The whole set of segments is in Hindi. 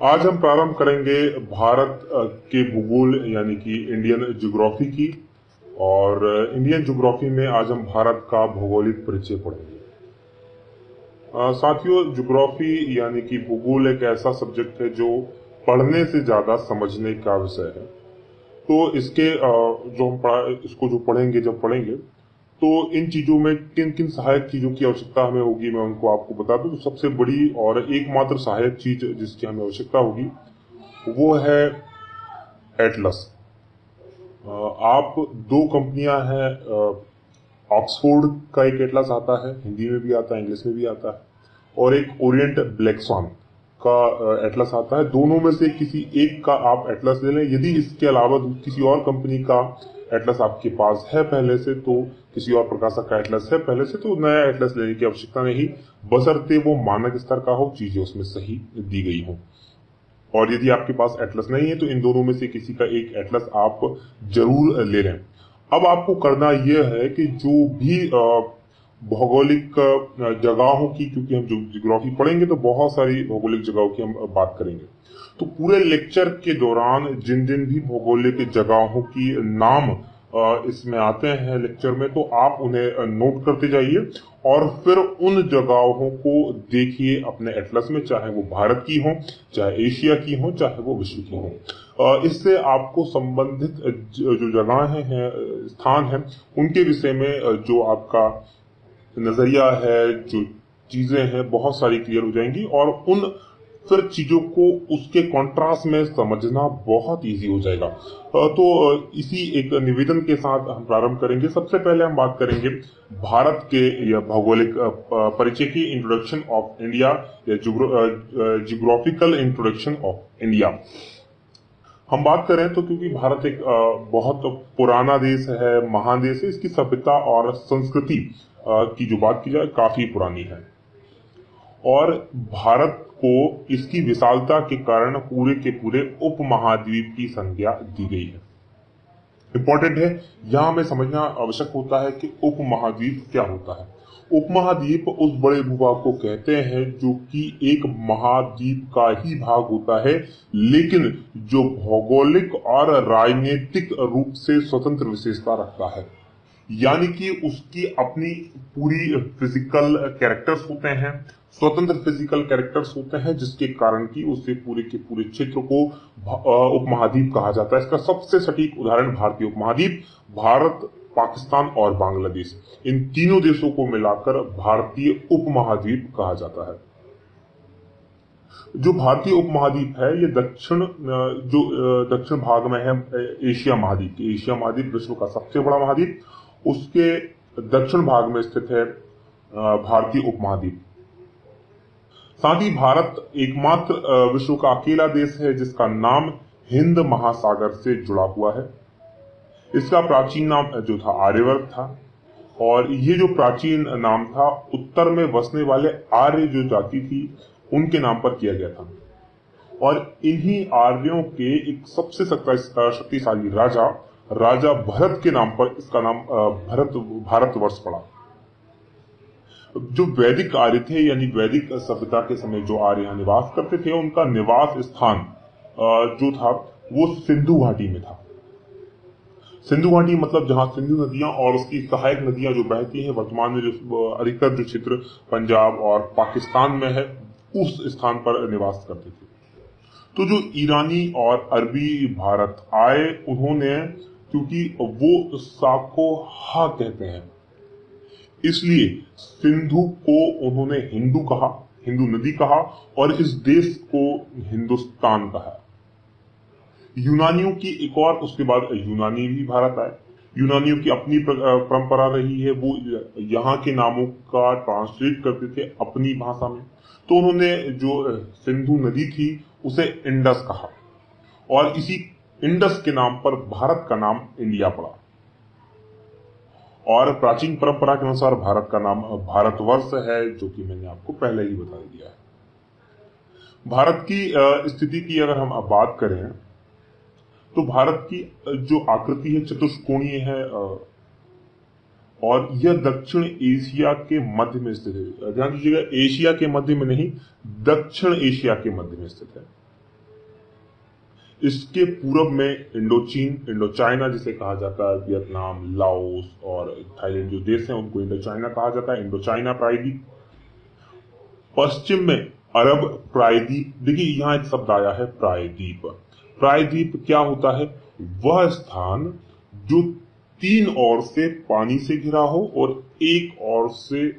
आज हम प्रारंभ करेंगे भारत के भूगोल यानी कि इंडियन ज्योग्राफी की। और इंडियन ज्योग्राफी में आज हम भारत का भौगोलिक परिचय पढ़ेंगे। साथियों, ज्योग्राफी यानी कि भूगोल एक ऐसा सब्जेक्ट है जो पढ़ने से ज्यादा समझने का विषय है। तो इसके इसको जो पढ़ेंगे, जब पढ़ेंगे तो इन चीजों में किन किन सहायक चीजों की आवश्यकता हमें होगी, मैं उनको आपको बता दूं। तो सबसे बड़ी और एकमात्र सहायक चीज जिसकी हमें आवश्यकता होगी वो है एटलस। आप दो कंपनियां हैं, ऑक्सफोर्ड का एक एटलस आता है, हिंदी में भी आता है, इंग्लिश में भी आता है, और एक ओरिएंट ब्लैक स्वान का एटलस आता है। दोनों में से किसी एक का आप एटलस ले लें। यदि इसके अलावा किसी और कंपनी का एटलस आपके पास है पहले से, तो किसी और प्रकाशक का एटलस है पहले से, तो नया एटलस लेने की आवश्यकता नहीं, बशर्ते वो मानक स्तर का हो, चीजें उसमें सही दी गई हो। और यदि आपके पास एटलस नहीं है तो इन दोनों में से किसी का एक एटलस आप जरूर ले लें। अब आपको करना यह है कि जो भी भौगोलिक जगहों की, क्योंकि हम जो ज्योग्राफी पढ़ेंगे तो बहुत सारी भौगोलिक जगहों की हम बात करेंगे, तो पूरे लेक्चर के दौरान जिन जिन भी भौगोलिक जगहों की नाम इसमें आते हैं लेक्चर में, तो आप उन्हें नोट करते जाइए और फिर उन जगहों को देखिए अपने एटलस में, चाहे वो भारत की हो, चाहे एशिया की हो, चाहे वो विश्व की हो। इससे आपको संबंधित जो जगहें हैं, स्थान हैं, उनके विषय में जो आपका नजरिया है, जो चीजें हैं, बहुत सारी क्लियर हो जाएंगी और उन फिर चीजों को उसके कॉन्ट्रास्ट में समझना बहुत इजी हो जाएगा। तो इसी एक निवेदन के साथ हम प्रारंभ करेंगे। सबसे पहले हम बात करेंगे भारत के या भौगोलिक परिचय की, इंट्रोडक्शन ऑफ इंडिया या जियोग्राफिकल इंट्रोडक्शन ऑफ इंडिया। हम बात करें तो क्योंकि भारत एक बहुत पुराना देश है, महादेश है, इसकी सभ्यता और संस्कृति की जो बात की जाए काफी पुरानी है और भारत को इसकी विशालता के कारण पूरे के पूरे उपमहाद्वीप की संज्ञा दी गई है। इंपॉर्टेंट है, यहां हमें समझना आवश्यक होता है कि उपमहाद्वीप क्या होता है। उपमहाद्वीप उस बड़े भूभाग को कहते हैं जो कि एक महाद्वीप का ही भाग होता है, लेकिन जो भौगोलिक और राजनीतिक रूप से स्वतंत्र विशेषता रखता है। यानी कि उसकी अपनी पूरी फिजिकल कैरेक्टर्स होते हैं, स्वतंत्र फिजिकल कैरेक्टर्स होते हैं, जिसके कारण कि उससे पूरे के पूरे क्षेत्र को उपमहाद्वीप कहा जाता है। इसका सबसे सटीक उदाहरण भारतीय उपमहाद्वीप, भारत, पाकिस्तान और बांग्लादेश, इन तीनों देशों को मिलाकर भारतीय उपमहाद्वीप कहा जाता है। जो भारतीय उपमहाद्वीप है ये दक्षिण भाग में है एशिया महाद्वीप। एशिया महाद्वीप विश्व का सबसे बड़ा महाद्वीप, उसके दक्षिण भाग में स्थित है भारतीय उपमहाद्वीप। साथ ही भारत एकमात्र विश्व का अकेला देश है जिसका नाम हिंद महासागर से जुड़ा हुआ है। इसका प्राचीन नाम जो था आर्यवर्त था और ये जो प्राचीन नाम था उत्तर में बसने वाले आर्य जो जाति थी उनके नाम पर किया गया था और इन्हीं आर्यों के एक सबसे शक्तिशाली राजा भरत के नाम पर इसका नाम भारतवर्ष पड़ा। जो वैदिक आर्य थे यानी वैदिक सभ्यता के समय जो आर्य यहाँ निवास करते थे, उनका निवास स्थान जो था वो सिंधु घाटी में था। सिंधु घाटी मतलब जहां सिंधु नदियां और उसकी सहायक नदियां जो बहती हैं, वर्तमान में जो अधिकतर जो क्षेत्र पंजाब और पाकिस्तान में है, उस स्थान पर निवास करते थे। तो जो ईरानी और अरबी भारत आए, उन्होंने, क्योंकि वो साकोहा कहते हैं, इसलिए सिंधु को उन्होंने हिंदू कहा, हिंदू नदी कहा और इस देश को हिंदुस्तान कहा। यूनानियों की एक और उसके बाद यूनानी भी भारत आए। यूनानियों की अपनी परंपरा रही है, वो यहाँ के नामों का ट्रांसलेट करते थे अपनी भाषा में। तो उन्होंने जो सिंधु नदी थी उसे इंडस कहा और इसी इंडस के नाम पर भारत का नाम इंडिया पड़ा। और प्राचीन परंपरा के अनुसार भारत का नाम भारतवर्ष है, जो कि मैंने आपको पहले ही बता दिया है। भारत की स्थिति की अगर हम अब बात करें तो भारत की जो आकृति है चतुष्कोणीय है और यह दक्षिण एशिया के मध्य में स्थित है। ध्यान दीजिएगा, एशिया के मध्य में नहीं, दक्षिण एशिया के मध्य में स्थित है। इसके पूरब में इंडोचीन, इंडो चाइना जिसे कहा जाता है, वियतनाम, लाओस और थाईलैंड जो देश हैं उनको इंडो चाइना कहा जाता है, इंडो चाइना प्रायद्वीप। पश्चिम में अरब प्रायद्वीप। देखिए यहां एक शब्द आया है प्रायद्वीप। प्रायद्वीप क्या होता है? वह स्थान जो 3 ओर से पानी से घिरा हो और एक ओर से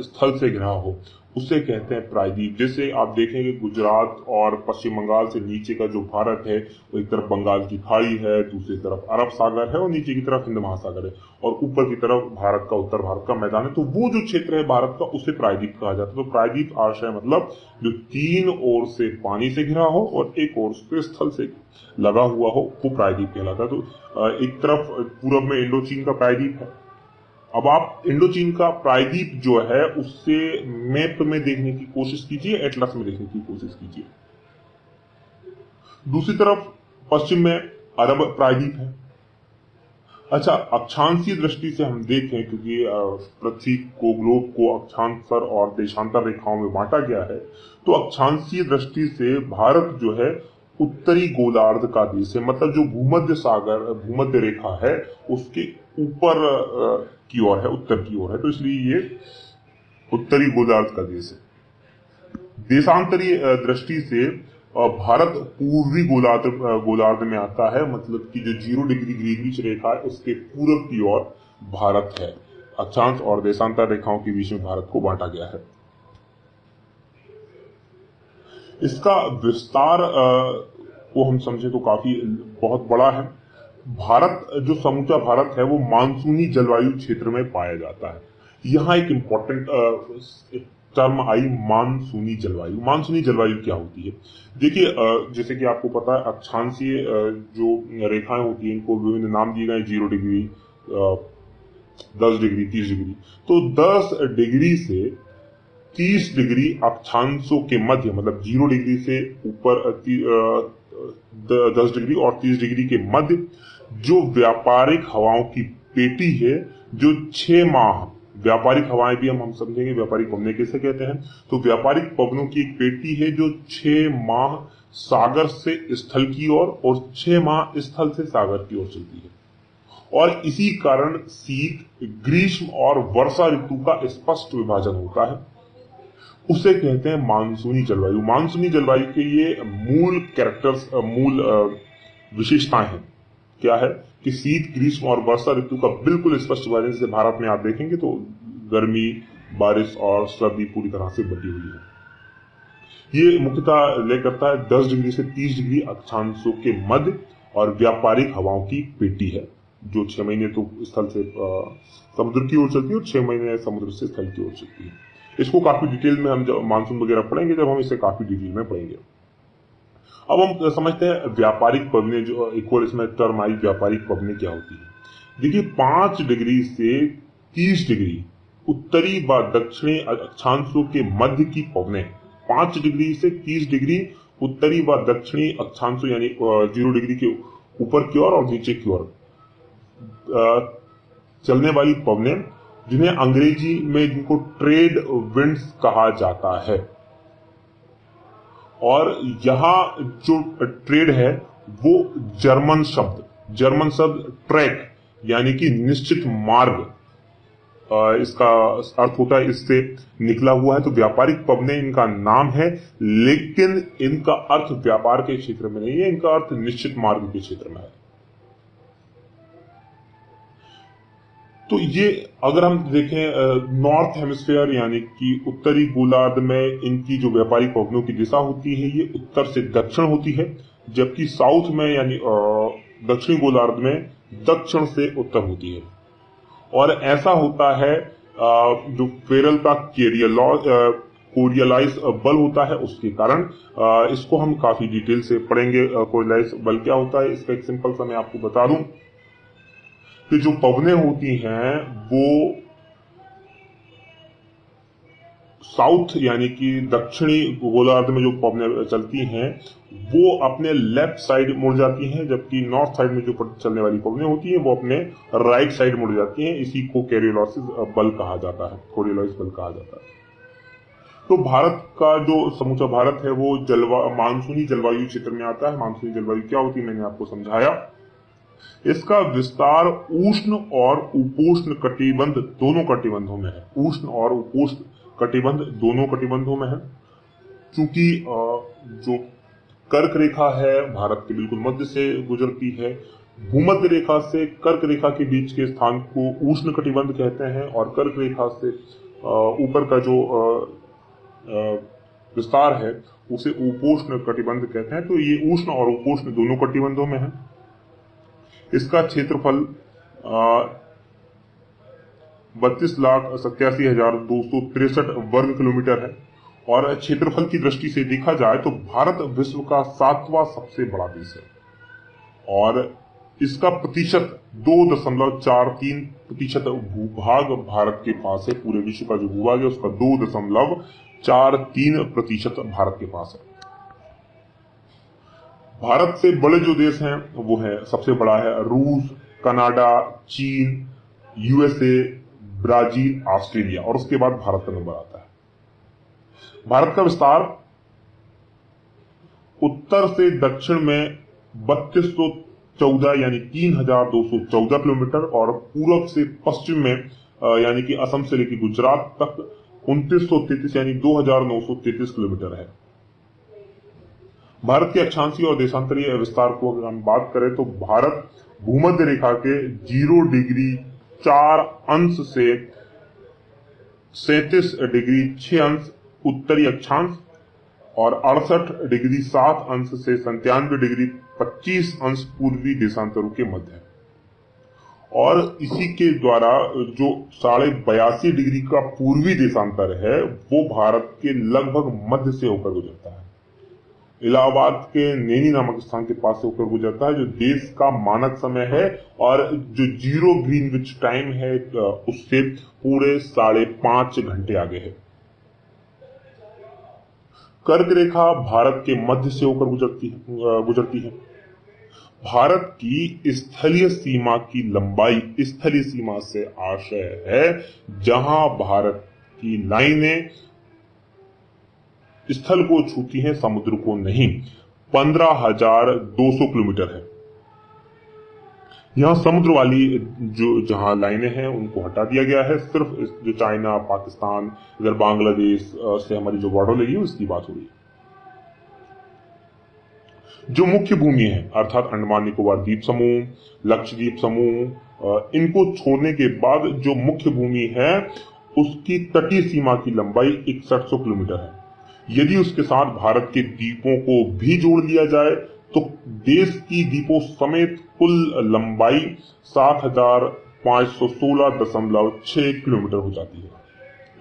स्थल से घिरा हो, उसे कहते हैं प्रायद्वीप। जैसे आप देखेंगे गुजरात और पश्चिम बंगाल से नीचे का जो भारत है, वो एक तरफ बंगाल की खाड़ी है, दूसरी तरफ अरब सागर है और नीचे की तरफ हिंद महासागर है, और ऊपर की तरफ भारत का, उत्तर भारत का मैदान है। तो वो जो क्षेत्र है भारत का, उसे प्रायद्वीप कहा जाता है। तो प्रायद्वीप आशय मतलब जो 3 ओर से पानी से घिरा हो और एक ओर से स्थल से लगा हुआ हो, वो प्रायद्वीप कहलाता है। तो एक तरफ पूरब में इंडोचीन का प्रायद्वीप है। अब आप इंडोचीन का प्रायद्वीप जो है उससे मैप में देखने की कोशिश कीजिए, एटलस में देखने की कोशिश कीजिए। दूसरी तरफ पश्चिम में अरब प्रायद्वीप है। अच्छा, अक्षांशीय दृष्टि से हम देखें, क्योंकि पृथ्वी को, ग्लोब को अक्षांतर और देशांतर रेखाओं में बांटा गया है, तो अक्षांशीय दृष्टि से भारत जो है उत्तरी गोलार्ध का देश है। मतलब जो भूमध्य सागर, भूमध्य रेखा है, उसके ऊपर की ओर है, उत्तर की ओर है, तो इसलिए ये उत्तरी गोलार्ध का देश है। देशांतरीय दृष्टि से भारत पूर्वी गोलार्ध में आता है। मतलब कि जो 0 डिग्री ग्रीनिच रेखा है उसके पूर्व की ओर भारत है। अक्षांश और देशांतर रेखाओं के बीच में भारत को बांटा गया है। इसका विस्तार को हम समझे तो काफी बहुत बड़ा है। भारत, जो समूचा भारत है, वो मानसूनी जलवायु क्षेत्र में पाया जाता है। यहाँ एक इम्पोर्टेंट टर्म आई, मानसूनी जलवायु। मानसूनी जलवायु क्या होती है? देखिए, जैसे कि आपको पता है, अक्षांशीय जो रेखाएं होती हैं, इनको विभिन्न नाम दिए गए, 0 डिग्री, 10 डिग्री, 30 डिग्री। तो 10 डिग्री से 30 डिग्री अक्षांशों के मध्य, मतलब 0 डिग्री से ऊपर 10 डिग्री और 30 डिग्री के मध्य जो व्यापारिक हवाओं की पेटी है, जो 6 माह, व्यापारिक हवाएं भी हम समझेंगे, व्यापारिक पवनें किसे कहते हैं, तो व्यापारिक पवनों की एक पेटी है जो 6 माह सागर से स्थल की ओर और 6 माह स्थल से सागर की ओर चलती है। और इसी कारण शीत, ग्रीष्म और वर्षा ऋतु का स्पष्ट विभाजन होता है। उसे कहते हैं मानसूनी जलवायु। मानसूनी जलवायु के ये मूल कैरेक्टर्स, मूल विशेषताएं हैं। क्या है कि शीत, ग्रीष्म और वर्षा ऋतु का बिल्कुल स्पष्ट विभाजन। जैसे भारत में आप देखेंगे तो गर्मी, बारिश और सर्दी पूरी तरह से बटी हुई है। ये मुख्यतः ले करता है 10 डिग्री से 30 डिग्री अक्षांशों के मध्य और व्यापारिक हवाओं की पेटी है, जो 6 महीने तो स्थल से समुद्र की ओर चलती है और 6 महीने समुद्र से स्थल की ओर चलती है। इसको काफी डिटेल में हम जब मानसून वगैरह पढ़ेंगे, जब हम इसे काफी डिटेल में पढ़ेंगे। अब हम समझते हैं व्यापारिक पवनें, जो एक और इसमें टर्म आई, व्यापारिक पवनें क्या होती है। देखिए, 5 डिग्री से 30 डिग्री उत्तरी व दक्षिणी अक्षांशों के मध्य की पवनें, 5 डिग्री से 30 डिग्री उत्तरी व दक्षिणी अक्षांशों यानी 0 डिग्री के ऊपर की ओर और नीचे की ओर चलने वाली पवनें, जिन्हें अंग्रेजी में, जिनको ट्रेड विंड्स कहा जाता है। और यहां जो ट्रेड है वो जर्मन शब्द ट्रैक यानी कि निश्चित मार्ग, इसका अर्थ होता है, इससे निकला हुआ है। तो व्यापारिक पवनें इनका नाम है, लेकिन इनका अर्थ व्यापार के क्षेत्र में नहीं है, इनका अर्थ निश्चित मार्ग के क्षेत्र में है। तो ये अगर हम देखें नॉर्थ हेमिस्फीयर यानी कि उत्तरी गोलार्ध में, इनकी जो व्यापारिक पवनों की दिशा होती है ये उत्तर से दक्षिण होती है, जबकि साउथ में यानी दक्षिणी गोलार्ध में दक्षिण से उत्तर होती है। और ऐसा होता है जो फेरल का कोरियलाइज बल होता है, उसके कारण इसको हम काफी डिटेल से पढ़ेंगे। कोरियलाइज बल क्या होता है, इसका एक सिंपल सा मैं आपको बता दूं कि जो पवनें होती हैं वो साउथ यानी कि दक्षिणी गोलार्ध में जो पवनें चलती हैं वो अपने लेफ्ट साइड मुड़ जाती हैं, जबकि नॉर्थ साइड में जो चलने वाली पवनें होती हैं वो अपने राइट साइड मुड़ जाती हैं। इसी को कोरियोलाइज बल कहा जाता है, कोरियोलाइज बल कहा जाता है। तो भारत का जो समूचा भारत है वो मानसूनी जलवायु क्षेत्र में आता है। मानसूनी जलवायु क्या होती है मैंने आपको समझाया। इसका विस्तार उष्ण और उपोष्ण कटिबंध दोनों कटिबंधों में है। उष्ण और उपोष्ण कटिबंध दोनों कटिबंधों में है। चूंकि जो कर्क रेखा है भारत के बिल्कुल मध्य से गुजरती है, भूमध्य रेखा से कर्क रेखा के बीच के स्थान को उष्ण कटिबंध कहते हैं और कर्क रेखा से ऊपर का जो विस्तार है उसे उपोष्ण कटिबंध कहते हैं। तो ये उष्ण और उपोष्ण दोनों कटिबंधों में है। इसका क्षेत्रफल 32,87,263 वर्ग किलोमीटर है और क्षेत्रफल की दृष्टि से देखा जाए तो भारत विश्व का 7वां सबसे बड़ा देश है और इसका प्रतिशत 2.43% भूभाग भारत के पास है। पूरे विश्व का जो भूभाग है उसका 2.43% भारत के पास है। भारत से बड़े जो देश हैं वो है, सबसे बड़ा है रूस, कनाडा, चीन, यूएसए, ब्राजील, ऑस्ट्रेलिया और उसके बाद भारत का नंबर आता है। भारत का विस्तार उत्तर से दक्षिण में 3214 यानी 3214 किलोमीटर और पूर्व से पश्चिम में यानी कि असम से लेकर गुजरात तक 2933 यानी 2933 किलोमीटर है। भारत के अक्षांशीय और देशांतरीय विस्तार को अगर हम बात करें तो भारत भूमध्य रेखा के 0 डिग्री 4 अंश से 37 डिग्री 6 अंश उत्तरी अक्षांश और 68 डिग्री 7 अंश से 97 डिग्री 25 अंश पूर्वी देशांतरों के मध्य है और इसी के द्वारा जो 82.5 डिग्री का पूर्वी देशांतर है वो भारत के लगभग मध्य से होकर गुजरता है। इलाहाबाद के नैनी नामक स्थान के पास से होकर गुजरता है जो देश का मानक समय है और जो 0 ग्रीनविच टाइम है उससे पूरे 5.5 घंटे आगे है। कर्क रेखा भारत के मध्य से होकर गुजरती है। भारत की स्थलीय सीमा की लंबाई स्थलीय सीमा से आशय है जहां भारत की लाइनें स्थल को छूती हैं, समुद्र को नहीं। 15,200 किलोमीटर है। यहां समुद्र वाली जहां लाइनें हैं उनको हटा दिया गया है। सिर्फ जो चाइना, पाकिस्तान, इधर बांग्लादेश से हमारी जो बॉर्डर लगी है उसकी बात हो रही है। जो मुख्य भूमि है अर्थात अंडमान निकोबार द्वीप समूह, लक्षद्वीप समूह, इनको छोड़ने के बाद जो मुख्य भूमि है उसकी तटीय सीमा की लंबाई 6100 किलोमीटर है। यदि उसके साथ भारत के द्वीपों को भी जोड़ लिया जाए तो देश की द्वीपों समेत कुल लंबाई 7,516.6 किलोमीटर हो जाती है।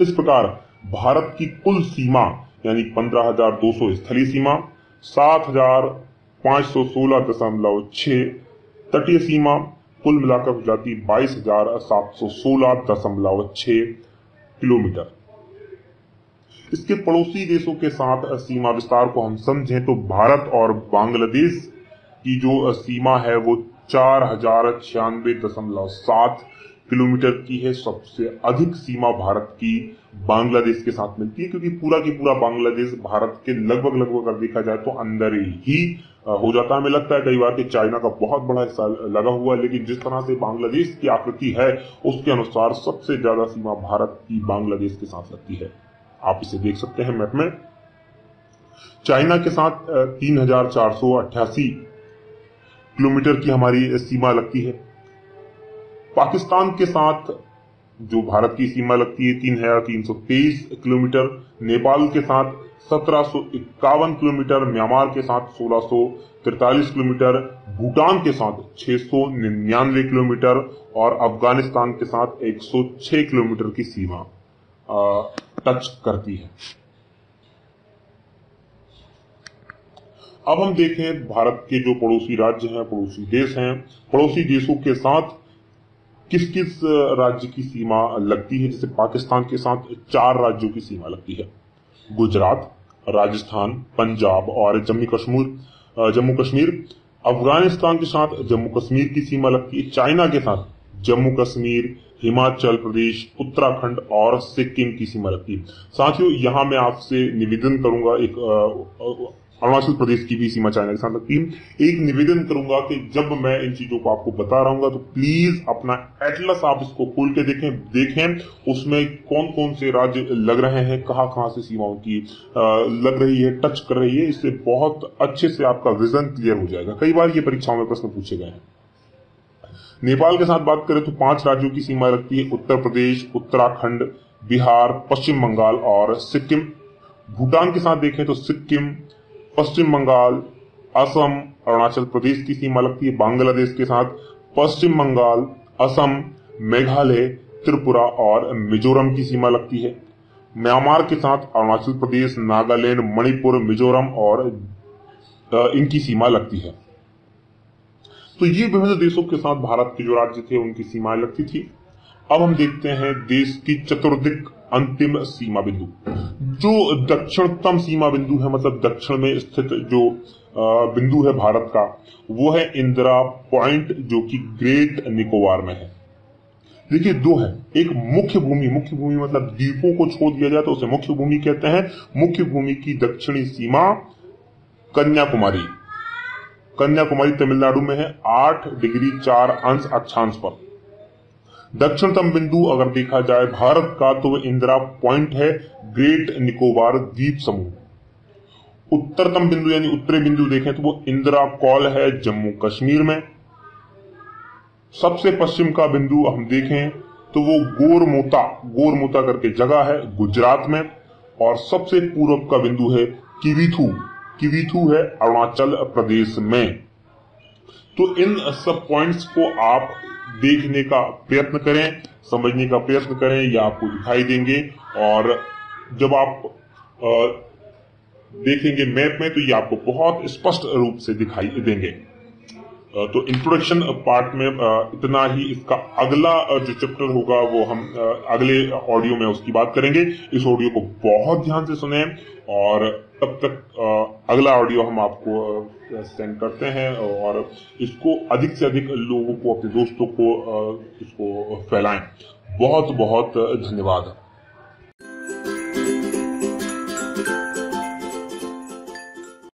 इस प्रकार भारत की कुल सीमा यानी 15,200 स्थलीय सीमा, 7,516.6 तटीय सीमा, कुल मिलाकर हो जाती 22,716.6 किलोमीटर। इसके पड़ोसी देशों के साथ सीमा विस्तार को हम समझें तो भारत और बांग्लादेश की जो सीमा है वो 4,096.7 किलोमीटर की है। सबसे अधिक सीमा भारत की बांग्लादेश के साथ मिलती है क्योंकि पूरा की पूरा बांग्लादेश भारत के लगभग अगर देखा जाए तो अंदर ही हो जाता है। हमें लगता है कई बार कि चाइना का बहुत बड़ा हिस्सा लगा हुआ है, लेकिन जिस तरह से बांग्लादेश की आकृति है उसके अनुसार सबसे ज्यादा सीमा भारत की बांग्लादेश के साथ लगती है। आप इसे देख सकते हैं मैप में। चाइना के साथ 3,488 किलोमीटर की हमारी सीमा लगती है। पाकिस्तान के साथ जो भारत की सीमा लगती है 3,323 किलोमीटर, नेपाल के साथ 1,751 किलोमीटर, म्यांमार के साथ 1,643 किलोमीटर, भूटान के साथ 699 किलोमीटर और अफगानिस्तान के साथ 106 किलोमीटर की सीमा टच करती है। अब हम देखें भारत के जो पड़ोसी राज्य हैं, पड़ोसी देश हैं, पड़ोसी देशों के साथ किस किस राज्य की सीमा लगती है। जैसे पाकिस्तान के साथ 4 राज्यों की सीमा लगती है, गुजरात, राजस्थान, पंजाब और जम्मू कश्मीर। अफगानिस्तान के साथ जम्मू कश्मीर की सीमा लगती है। चाइना के साथ जम्मू कश्मीर, हिमाचल प्रदेश, उत्तराखंड और सिक्किम की सीमा लगती है। साथियों, यहाँ मैं आपसे निवेदन करूंगा, एक अरुणाचल प्रदेश की भी सीमा चाइना के साथ लगती है। एक निवेदन करूंगा कि जब मैं इन चीजों को आपको बता रहा हूँ तो प्लीज अपना एटलस आप इसको खोल के देखें उसमें कौन कौन से राज्य लग रहे हैं, कहाँ से सीमाओं की लग रही है, टच कर रही है। इससे बहुत अच्छे से आपका विजन क्लियर हो जाएगा। कई बार ये परीक्षाओं में प्रश्न पूछे गए हैं। नेपाल के साथ बात करें तो 5 राज्यों की सीमा लगती है, उत्तर प्रदेश, उत्तराखंड, बिहार, पश्चिम बंगाल और सिक्किम। भूटान के साथ देखें तो सिक्किम, पश्चिम बंगाल, असम, अरुणाचल प्रदेश की सीमा लगती है। बांग्लादेश के साथ पश्चिम बंगाल, असम, मेघालय, त्रिपुरा और मिजोरम की सीमा लगती है। म्यांमार के साथ अरुणाचल प्रदेश, नागालैंड, मणिपुर, मिजोरम और इनकी सीमा लगती है। तो ये विभिन्न देशों के साथ भारत के जो राज्य थे उनकी सीमाएं लगती थी। अब हम देखते हैं देश की चतुर्दिक अंतिम सीमा बिंदु। जो दक्षिणतम सीमा बिंदु है, मतलब दक्षिण में स्थित जो बिंदु है भारत का, वो है इंदिरा पॉइंट, जो कि ग्रेट निकोबार में है। देखिए, दो है, एक मुख्य भूमि मतलब द्वीपों को छोड़ दिया जाए तो उसे मुख्य भूमि कहते हैं। मुख्य भूमि की दक्षिणी सीमा कन्याकुमारी तमिलनाडु में है, 8 डिग्री 4 अंश अक्षांश पर। दक्षिणतम बिंदु अगर देखा जाए भारत का तो वह इंदिरा पॉइंट है, ग्रेट निकोबार द्वीप समूह। उत्तरतम बिंदु यानी उत्तरी बिंदु देखें तो वो इंदिरा कॉल है, जम्मू कश्मीर में। सबसे पश्चिम का बिंदु हम देखें तो वो गोरमोता करके जगह है, गुजरात में। और सबसे पूर्व का बिंदु है किवीथू है, अरुणाचल प्रदेश में। तो इन सब पॉइंट्स को आप देखने का प्रयत्न करें, समझने का प्रयत्न करें, या आपको दिखाई देंगे। और जब आप देखेंगे मैप में तो ये आपको बहुत स्पष्ट रूप से दिखाई देंगे। तो इंट्रोडक्शन पार्ट में इतना ही। इसका अगला जो चैप्टर होगा वो हम अगले ऑडियो में उसकी बात करेंगे। इस ऑडियो को बहुत ध्यान से सुने और तब तक अगला ऑडियो हम आपको सेंड करते हैं और इसको अधिक से अधिक लोगों को, अपने दोस्तों को इसको फैलाएं। बहुत बहुत धन्यवाद।